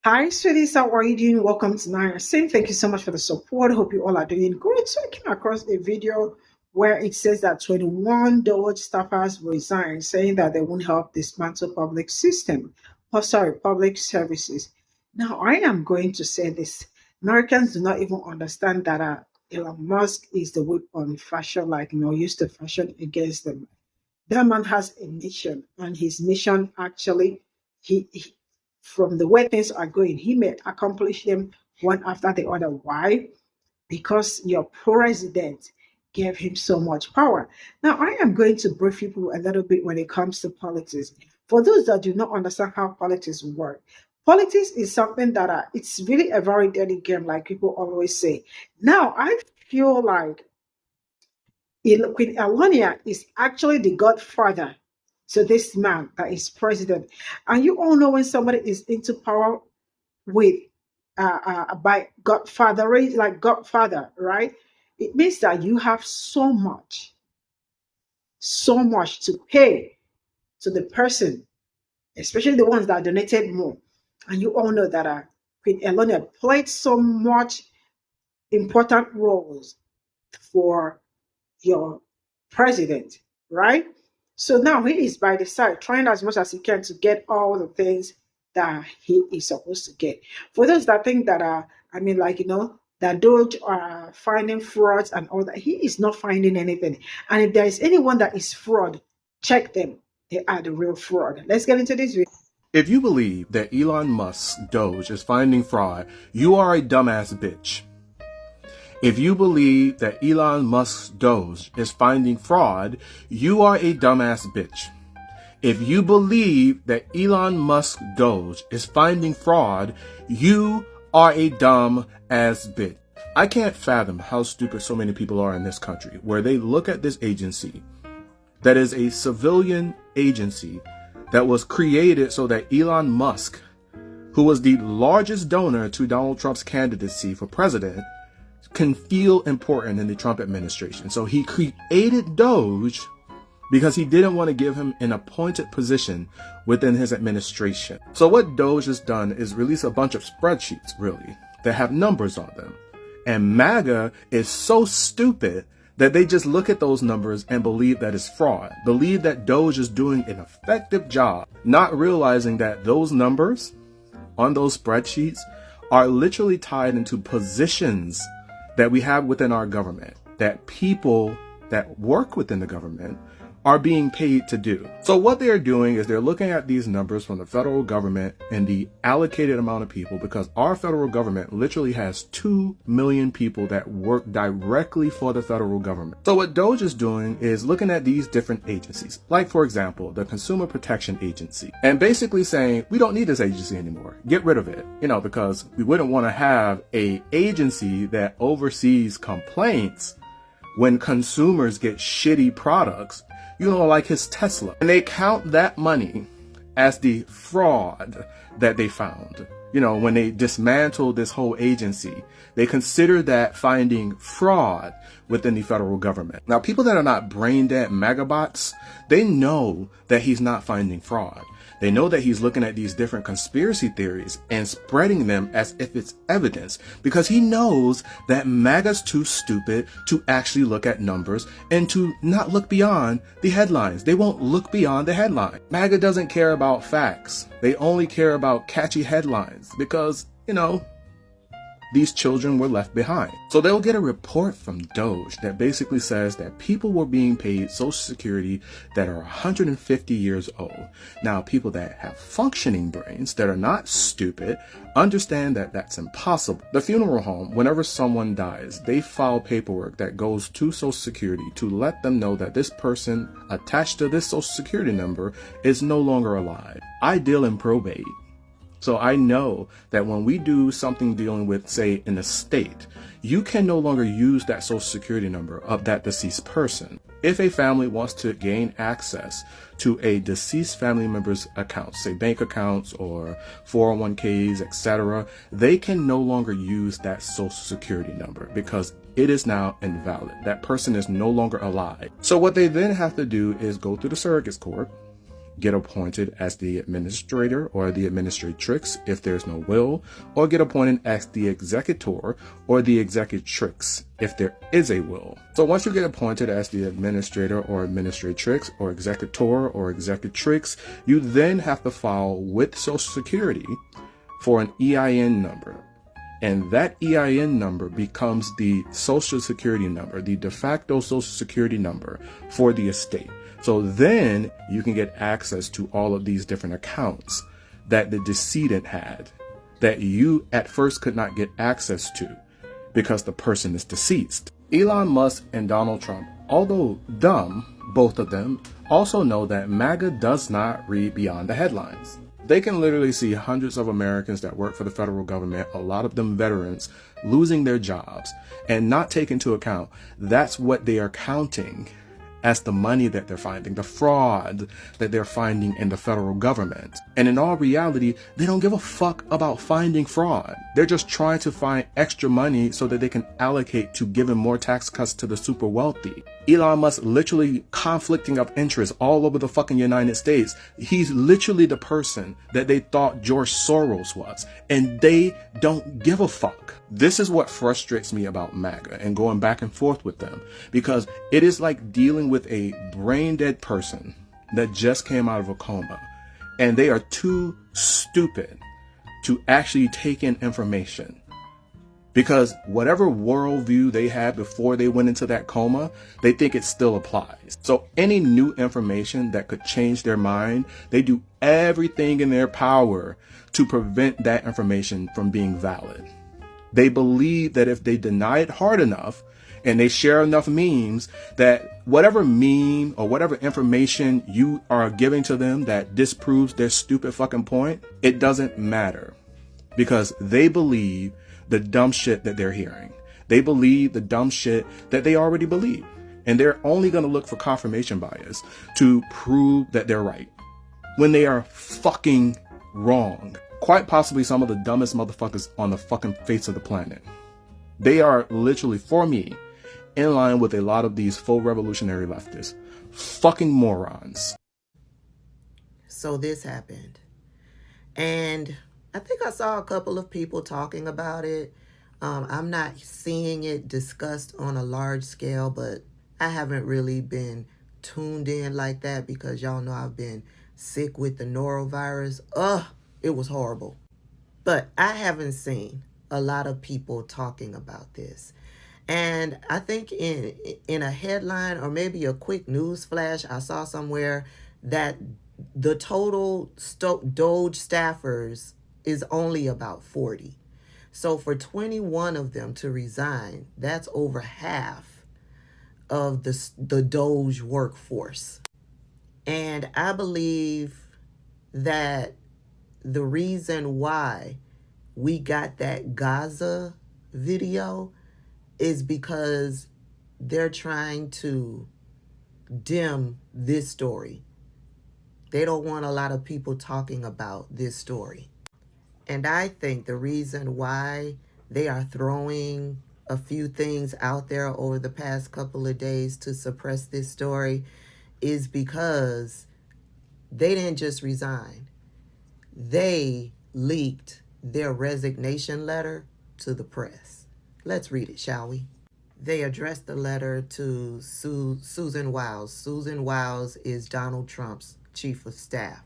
Hi, sweeties. How are you doing? Welcome to Nine Saying thank you so much for the support. Hope you all are doing great. So I came across a video where it says that 21 DOGE staffers resigned, saying that they won't help dismantle public services. Now, I am going to say this. Americans do not even understand that Elon Musk is the weapon fashion, used to fashion against them. That man has a mission, and his mission actually, he from the way things are going, he may accomplish them one after the other. Why? Because your president gave him so much power. Now, I am going to brief people a little bit when it comes to politics. For those that do not understand how politics work, politics is something that it's really a very dirty game, like people always say. Now, I feel like Queen Elonia is actually the godfather to this man that is president. And you all know when somebody is into power with by godfather, like godfather, right? It means that you have so much to pay to the person, especially the ones that donated more. And you all know that Queen Elonia played so much important roles for your president, right? So now he is by the side trying as much as he can to get all the things that he is supposed to get. For those that think that that DOGE are finding frauds and all that, he is not finding anything. And if there is anyone that is fraud, check them. They are the real fraud. Let's get into this video. If you believe that Elon Musk's DOGE is finding fraud, you are a dumbass bitch. If you believe that Elon Musk's DOGE is finding fraud, you are a dumbass bitch. If you believe that Elon Musk's DOGE is finding fraud, you are a dumb ass bitch. I can't fathom how stupid so many people are in this country, where they look at this agency that is a civilian agency that was created so that Elon Musk, who was the largest donor to Donald Trump's candidacy for president, can feel important in the Trump administration. So he created DOGE because he didn't want to give him an appointed position within his administration. So what DOGE has done is release a bunch of spreadsheets, really, that have numbers on them. And MAGA is so stupid that they just look at those numbers and believe that it's fraud, believe that DOGE is doing an effective job, not realizing that those numbers on those spreadsheets are literally tied into positions that we have within our government, that people that work within the government are being paid to do. So what they're doing is they're looking at these numbers from the federal government and the allocated amount of people, because our federal government literally has 2 million people that work directly for the federal government. So what DOGE is doing is looking at these different agencies, like for example, the Consumer Protection Agency, and basically saying, we don't need this agency anymore. Get rid of it, because we wouldn't want to have a agency that oversees complaints when consumers get shitty products, like his Tesla. And they count that money as the fraud that they found. When they dismantled this whole agency, they consider that finding fraud within the federal government. Now, people that are not brain dead megabots, they know that he's not finding fraud. They know that he's looking at these different conspiracy theories and spreading them as if it's evidence, because he knows that MAGA's too stupid to actually look at numbers and to not look beyond the headlines. They won't look beyond the headline. MAGA doesn't care about facts. They only care about catchy headlines because, these children were left behind. So they'll get a report from DOGE that basically says that people were being paid Social Security that are 150 years old. Now, people that have functioning brains, that are not stupid, understand that that's impossible. The funeral home, whenever someone dies, they file paperwork that goes to Social Security to let them know that this person attached to this Social Security number is no longer alive. I deal in probate. So I know that when we do something dealing with, say, an estate, you can no longer use that Social Security number of that deceased person. If a family wants to gain access to a deceased family member's accounts, say bank accounts or 401ks, etc., they can no longer use that Social Security number because it is now invalid. That person is no longer alive. So what they then have to do is go through the surrogate's court get appointed as the administrator or the administratrix if there's no will, or get appointed as the executor or the executrix if there is a will. So once you get appointed as the administrator or administratrix or executor or executrix, you then have to file with Social Security for an EIN number. And that EIN number becomes the Social Security number, the de facto Social Security number for the estate. So then you can get access to all of these different accounts that the decedent had that you at first could not get access to because the person is deceased. Elon Musk and Donald Trump, although dumb, both of them, also know that MAGA does not read beyond the headlines. They can literally see hundreds of Americans that work for the federal government, a lot of them veterans, losing their jobs and not take into account that's what they are counting as the money that they're finding, the fraud that they're finding in the federal government. And in all reality, they don't give a fuck about finding fraud. They're just trying to find extra money so that they can allocate to giving more tax cuts to the super wealthy. Elon Musk literally conflicting of interest all over the fucking United States. He's literally the person that they thought George Soros was, and they don't give a fuck. This is what frustrates me about MAGA and going back and forth with them, because it is like dealing with a brain dead person that just came out of a coma, and they are too stupid to actually take in information. Because whatever worldview they had before they went into that coma, they think it still applies. So any new information that could change their mind, they do everything in their power to prevent that information from being valid. They believe that if they deny it hard enough and they share enough memes, that whatever meme or whatever information you are giving to them that disproves their stupid fucking point, it doesn't matter. Because they believe the dumb shit that they're hearing. They believe the dumb shit that they already believe. And they're only going to look for confirmation bias to prove that they're right when they are fucking wrong. Quite possibly some of the dumbest motherfuckers on the fucking face of the planet. They are literally, for me, in line with a lot of these full revolutionary leftists. Fucking morons. So this happened. And I think I saw a couple of people talking about it. I'm not seeing it discussed on a large scale, but I haven't really been tuned in like that because y'all know I've been sick with the norovirus. It was horrible. But I haven't seen a lot of people talking about this. And I think in a headline or maybe a quick news flash, I saw somewhere that the total DOGE staffers is only about 40. So for 21 of them to resign, that's over half of the DOGE workforce. And I believe that the reason why we got that Gaza video is because they're trying to dim this story. They don't want a lot of people talking about this story. And I think the reason why they are throwing a few things out there over the past couple of days to suppress this story is because they didn't just resign. They leaked their resignation letter to the press. Let's read it, shall we? They addressed the letter to Susan Wiles. Susan Wiles is Donald Trump's chief of staff.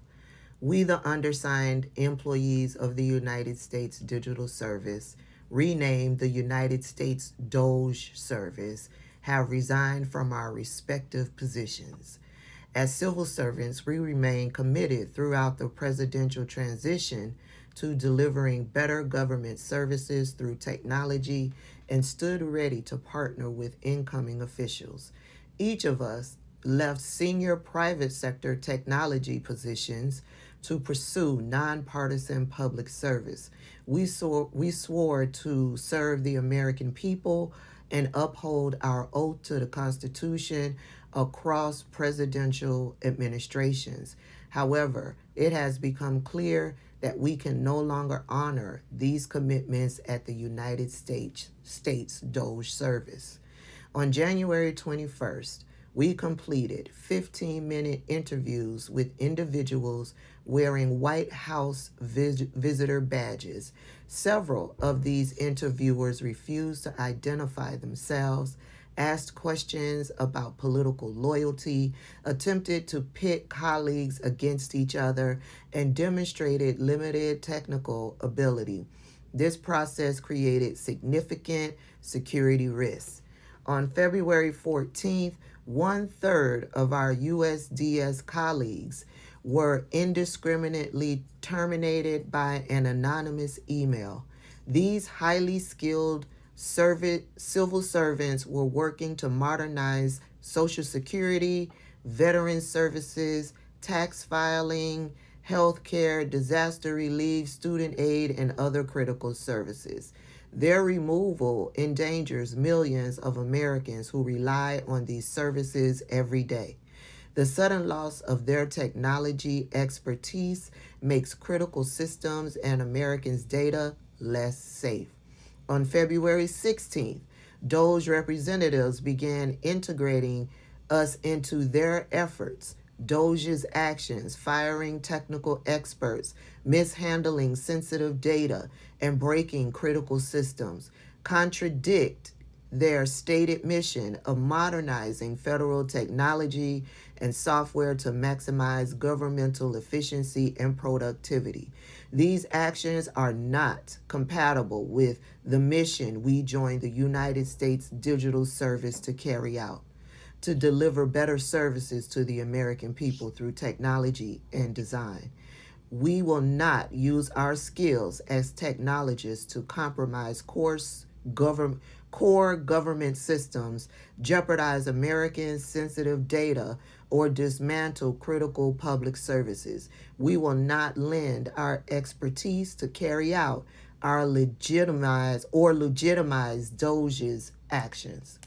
We, the undersigned employees of the United States Digital Service, renamed the United States DOGE Service, have resigned from our respective positions. As civil servants, we remain committed throughout the presidential transition to delivering better government services through technology and stood ready to partner with incoming officials. Each of us left senior private sector technology positions to pursue nonpartisan public service. We swore to serve the American people and uphold our oath to the Constitution across presidential administrations. However, it has become clear that we can no longer honor these commitments at the United States DOGE service. On January 21st, We completed 15-minute interviews with individuals wearing White House visitor badges. Several of these interviewers refused to identify themselves, asked questions about political loyalty, attempted to pit colleagues against each other, and demonstrated limited technical ability. This process created significant security risks. On February 14th, 1/3 of our USDS colleagues were indiscriminately terminated by an anonymous email. These highly skilled civil servants were working to modernize Social Security, veteran services, tax filing, healthcare, disaster relief, student aid, and other critical services. Their removal endangers millions of Americans who rely on these services every day. The sudden loss of their technology expertise makes critical systems and Americans' data less safe. On February 16th, DOGE representatives began integrating us into their efforts. DOGE's actions, firing technical experts, mishandling sensitive data, and breaking critical systems, contradict their stated mission of modernizing federal technology and software to maximize governmental efficiency and productivity. These actions are not compatible with the mission we joined the United States Digital Service to carry out, to deliver better services to the American people through technology and design. We will not use our skills as technologists to compromise core government systems, jeopardize Americans' sensitive data, or dismantle critical public services. We will not lend our expertise to carry out our legitimize DOGE's actions.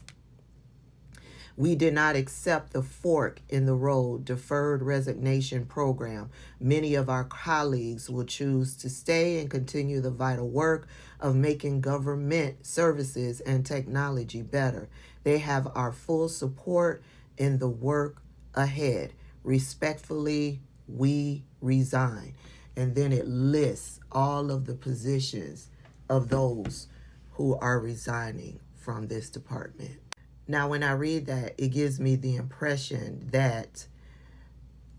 We did not accept the fork in the road deferred resignation program. Many of our colleagues will choose to stay and continue the vital work of making government services and technology better. They have our full support in the work ahead. Respectfully, we resign. And then it lists all of the positions of those who are resigning from this department. Now, when I read that, it gives me the impression that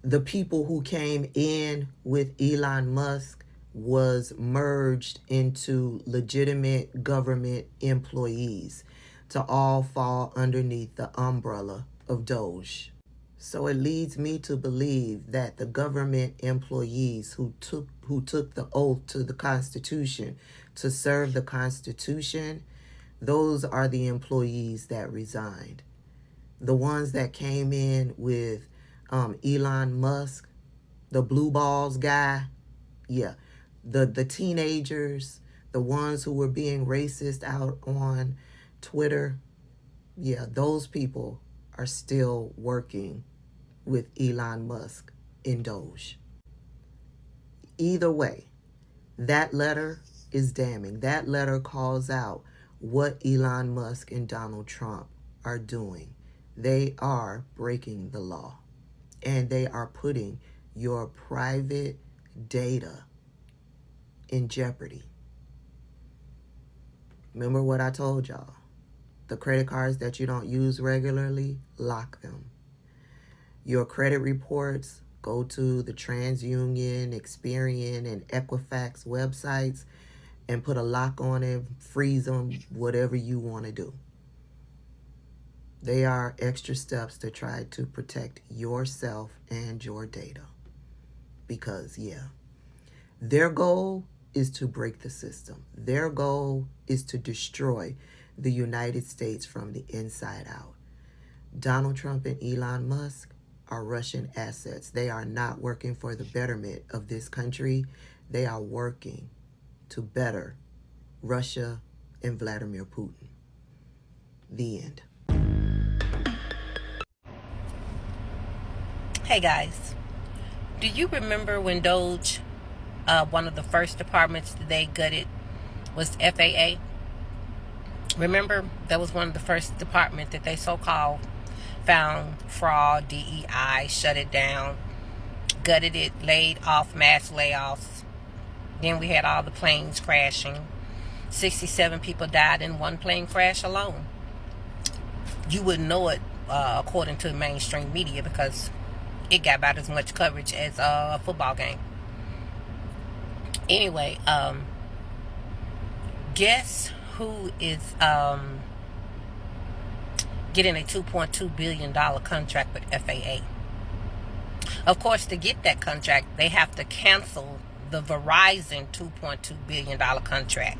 the people who came in with Elon Musk was merged into legitimate government employees to all fall underneath the umbrella of DOGE. So it leads me to believe that the government employees who took the oath to the Constitution to serve the Constitution, those are the employees that resigned. The ones that came in with Elon Musk, the blue balls guy, yeah, the teenagers, the ones who were being racist out on Twitter, yeah, those people are still working with Elon Musk in DOGE. Either way, that letter is damning. That letter calls out what Elon Musk and Donald Trump are doing. They are breaking the law, and they are putting your private data in jeopardy. Remember what I told y'all. The credit cards that you don't use regularly, lock them. Your credit reports, go to the TransUnion, Experian, and Equifax websites and put a lock on it, freeze them, whatever you want to do. They are extra steps to try to protect yourself and your data. Because, yeah, their goal is to break the system. Their goal is to destroy the United States from the inside out. Donald Trump and Elon Musk are Russian assets. They are not working for the betterment of this country. They are working to better Russia and Vladimir Putin. The end. Hey guys, do you remember when DOGE, one of the first departments that they gutted was FAA? Remember, that was one of the first departments that they so-called found fraud, DEI, shut it down, gutted it, laid off mass layoffs. Then we had all the planes crashing. 67 people died in one plane crash alone. You wouldn't know it according to mainstream media because it got about as much coverage as a football game. Anyway, guess who is getting a $2.2 billion contract with FAA? Of course, to get that contract, they have to cancel the Verizon $2.2 billion contract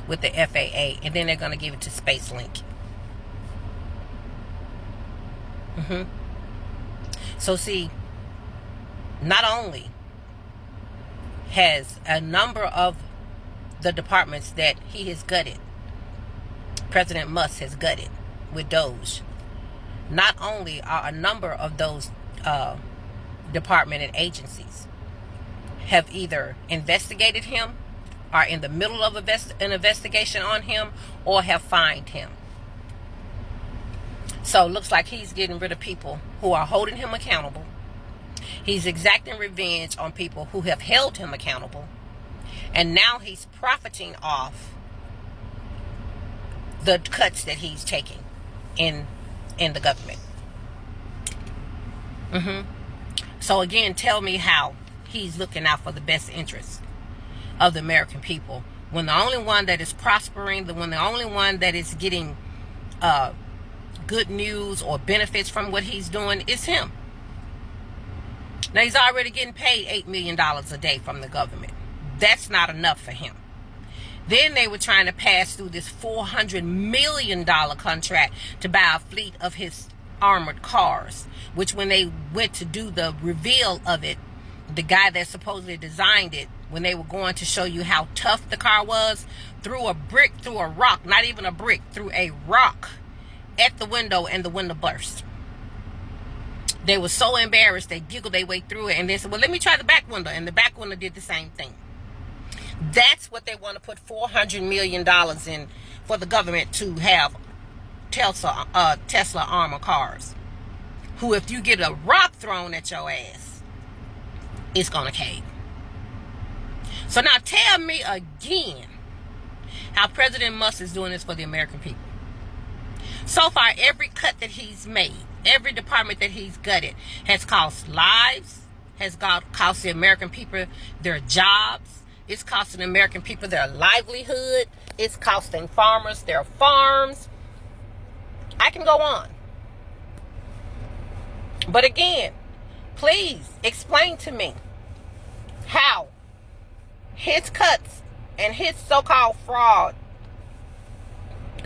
with the FAA, and then they're going to give it to SpaceLink. So see, not only has a number of the departments that he has gutted, President Musk has gutted with DOGE, not only are a number of those department and agencies have either investigated him, are in the middle of an investigation on him, or have fined him. So it looks like he's getting rid of people who are holding him accountable. He's exacting revenge on people who have held him accountable. And now he's profiting off the cuts that he's taking in the government. So again, tell me how he's looking out for the best interests of the American people when the only one that is prospering, the only one that is getting good news or benefits from what he's doing is him. Now he's already getting paid $8 million a day from the government. That's not enough for him. Then they were trying to pass through this $400 million contract to buy a fleet of his armored cars, which when they went to do the reveal of it, the guy that supposedly designed it, when they were going to show you how tough the car was, threw a brick through a rock, not even a brick, threw a rock at the window, and the window burst. They were so embarrassed, they giggled their way through it, and they said, well, let me try the back window, and the back window did the same thing. That's what they want to put $400 million in for the government to have Tesla armor cars, who if you get a rock thrown at your ass, it's going to cave. So now tell me again how President Musk is doing this for the American people. So far, every cut that he's made, every department that he's gutted has cost lives, has cost the American people their jobs. It's costing the American people their livelihood. It's costing farmers their farms. I can go on. But again, please explain to me how his cuts and his so-called fraud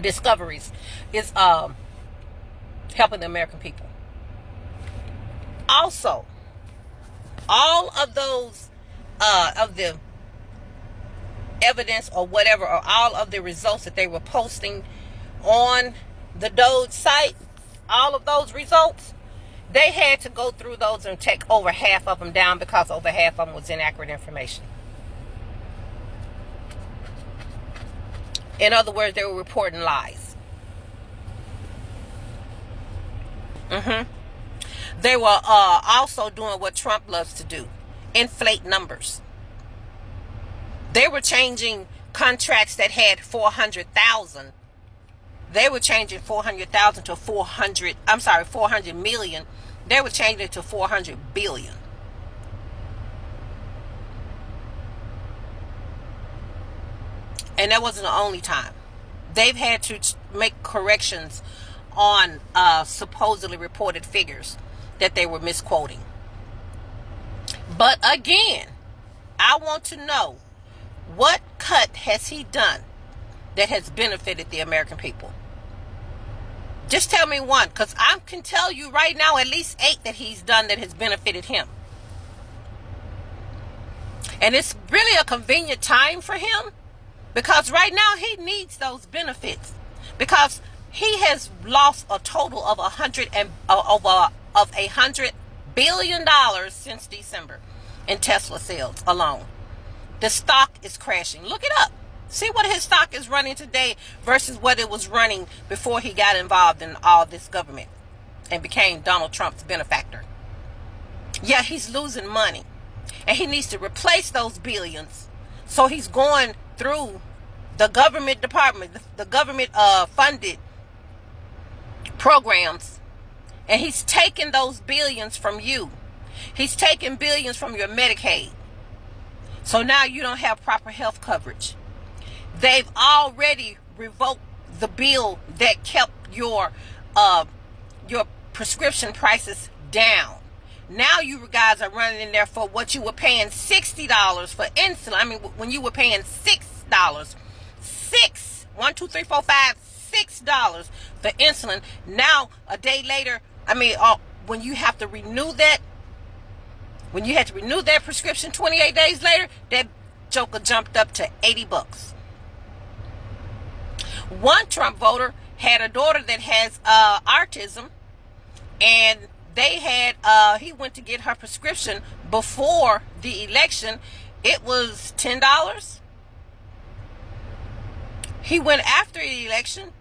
discoveries is helping the American people. Also, all of those of the evidence or whatever, or all of the results that they were posting on the DOGE site, all of those results, they had to go through those and take over half of them down because over half of them was inaccurate information. In other words, they were reporting lies. They were also doing what Trump loves to do, inflate numbers. They were changing contracts that had 400,000. They were changing 400,000 to 400 million. They were changing it to 400 billion. And that wasn't the only time. They've had to make corrections on supposedly reported figures that they were misquoting. But again, I want to know, what cut has he done that has benefited the American people? Just tell me one, because I can tell you right now at least 8 that he's done that has benefited him. And it's really a convenient time for him, because right now he needs those benefits, because he has lost a total of $100 billion since December in Tesla sales alone. The stock is crashing. Look it up. See what his stock is running today versus what it was running before he got involved in all this government and became Donald Trump's benefactor. Yeah, he's losing money, and he needs to replace those billions. So he's going through the government department, the government funded programs, and he's taking those billions from you. He's taking billions from your Medicaid. So now you don't have proper health coverage. They've already revoked the bill that kept your prescription prices down. Now you guys are running in there for what you were paying $60 for insulin. I mean, when you were paying $6, $6 for insulin. Now a day later, when you have to renew that, when you had to renew that prescription 28 days later, that joker jumped up to $80. One Trump voter had a daughter that has autism, and he went to get her prescription before the election. It was $10. He went after the election.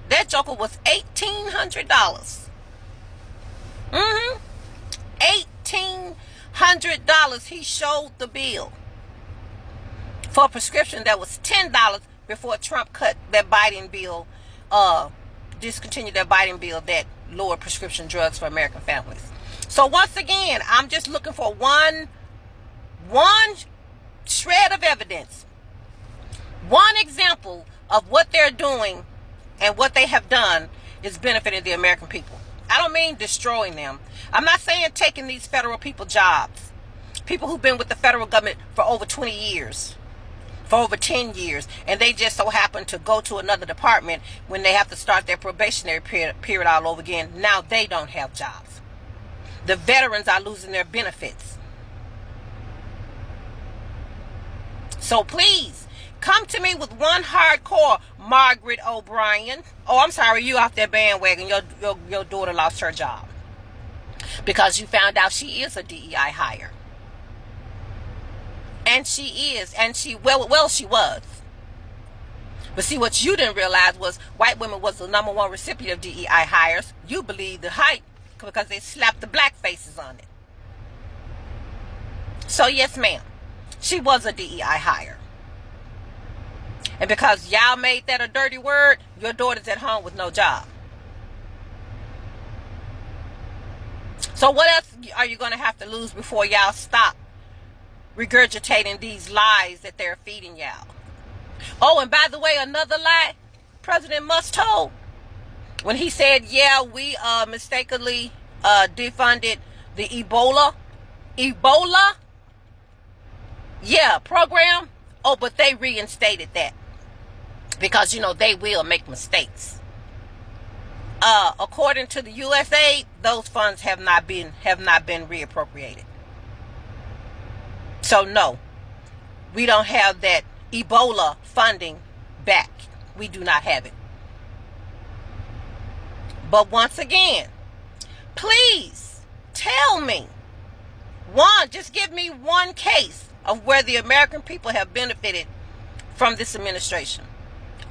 That joker was $1,800. $1,800. He showed the bill for a prescription that was $10 before Trump cut that Biden bill, discontinued that Biden bill that lowered prescription drugs for American families. So once again, I'm just looking for one shred of evidence, one example of what they're doing and what they have done is benefiting the American people. I don't mean destroying them. I'm not saying taking these federal people jobs. People who've been with the federal government for over 20 years, for over 10 years, and they just so happen to go to another department when they have to start their probationary period all over again. Now they don't have jobs. The veterans are losing their benefits. So please, come to me with one hardcore Margaret O'Brien. Oh, I'm sorry, you off that bandwagon. Your daughter lost her job because you found out she is a DEI hire. And she is, and she was. But see, what you didn't realize was white women was the #1 recipient of DEI hires. You believe the hype because they slapped the black faces on it. So yes, ma'am, she was a DEI hire. And because y'all made that a dirty word, your daughter's at home with no job. So what else are you going to have to lose before y'all stop regurgitating these lies that they're feeding y'all? Oh, and by the way, another lie President Musk told when he said, yeah, we mistakenly defunded the Ebola program. Oh, but they reinstated that because, they will make mistakes. According to the USA, those funds have not been reappropriated. So no, we don't have that Ebola funding back. We do not have it. But once again, please tell me just give me one case of where the American people have benefited from this administration.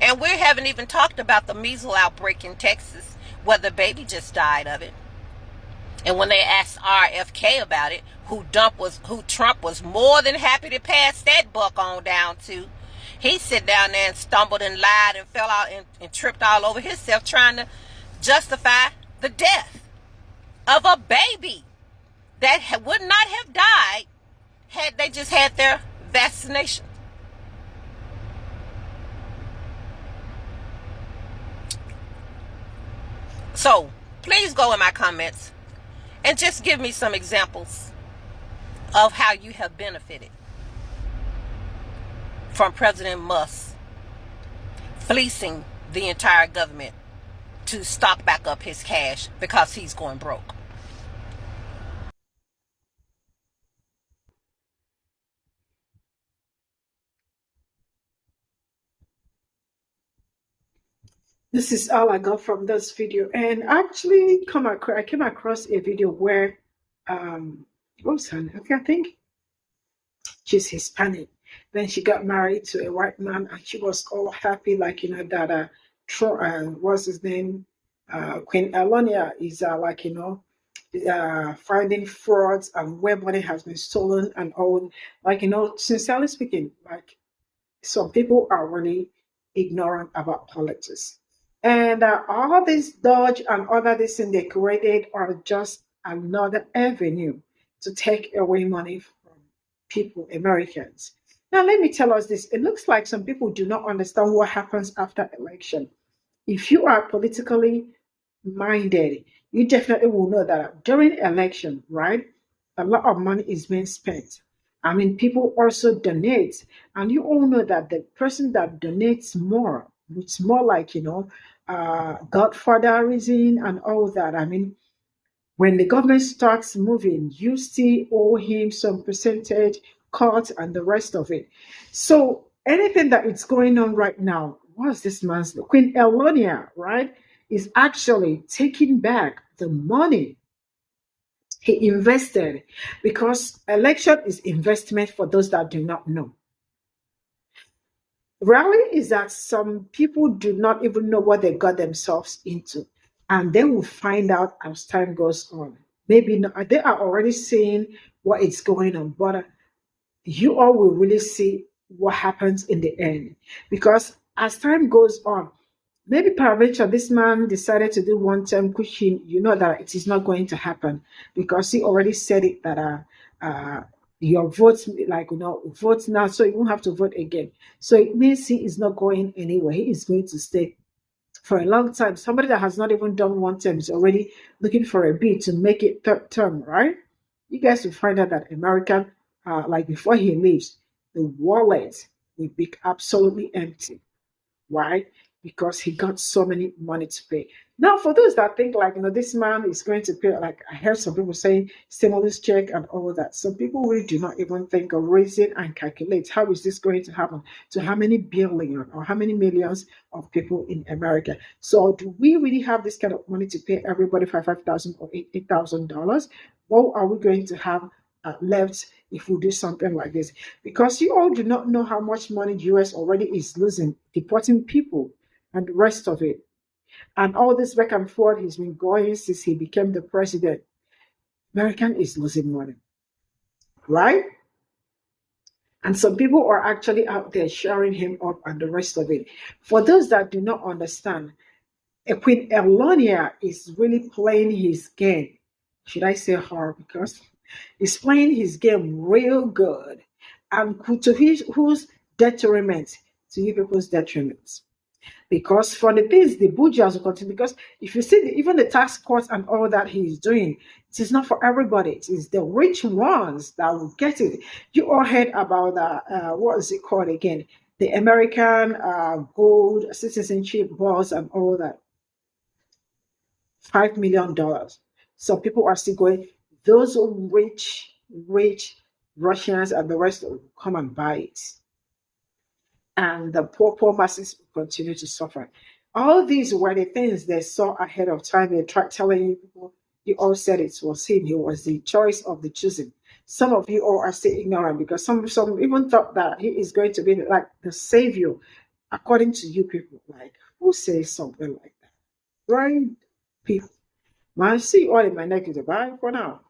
And we haven't even talked about the measles outbreak in Texas, where the baby just died of it. And when they asked RFK about it, who Trump was more than happy to pass that buck on down to, he sat down there and stumbled and lied and fell out and tripped all over himself trying to justify the death of a baby that would not have died had they just had their vaccination. So please go in my comments and just give me some examples of how you have benefited from President Musk fleecing the entire government to stock back up his cash because he's going broke. This is all I got from this video. And actually, I came across a video where, what's her name? Okay, I think she's Hispanic. Then she got married to a white man, and she was all happy, like, that, what's his name? Queen Elonia is finding frauds and where money has been stolen and all. Sincerely speaking, like some people are really ignorant about politics. And all this DOGE and other this thing they created are just another avenue to take away money from people, Americans. Now, let me tell us this. It looks like some people do not understand what happens after election. If you are politically minded, you definitely will know that during election, right, a lot of money is being spent. I mean, people also donate, and you all know that the person that donates more, it's more like godfatherism and all that. I mean, when the government starts moving, you still owe him some percentage, cut, and the rest of it. So anything that is going on right now, what's this man's Queen Elonia, right, is actually taking back the money he invested, because election is investment for those that do not know. Reality is that some people do not even know what they got themselves into, and they will find out as time goes on. Maybe not, they are already seeing what is going on, but you all will really see what happens in the end. Because as time goes on, maybe peradventure this man decided to do one term, which you know that it is not going to happen, because he already said it that your votes, vote now, so you won't have to vote again. So it means he is not going anywhere. He is going to stay for a long time. Somebody that has not even done one term is already looking for a bid to make it third term, right? You guys will find out that American, before he leaves, the wallet will be absolutely empty, right? Because he got so many money to pay. Now, for those that think this man is going to pay, like I heard some people saying stimulus check and all that. Some people really do not even think of raising and calculate how is this going to happen to how many billion or how many millions of people in America. So do we really have this kind of money to pay everybody $5,000 or $8,000? What are we going to have left if we do something like this? Because you all do not know how much money the US already is losing deporting people and the rest of it. And all this back and forth he's been going since he became the president. American is losing money, right? And some people are actually out there sharing him up and the rest of it. For those that do not understand, Queen Elonia is really playing his game. Should I say her? Because he's playing his game real good. And to whose detriment? To you people's detriment. Because for the things the bourgeois will continue, because if you see even the tax cuts and all that he's doing, it is not for everybody. It is the rich ones that will get it. You all heard about what is it called again? The American gold citizenship laws and all that. $5 million. So people are still going, those rich Russians and the rest will come and buy it. And the poor masses continue to suffer. All these were the things they saw ahead of time. They tried telling you people, you all said it was him. He was the choice of the choosing. Some of you all are still ignorant because some even thought that he is going to be like the savior, according to you people. Like, who says something like that? Right? People. I see you all in my neck. Bye for now.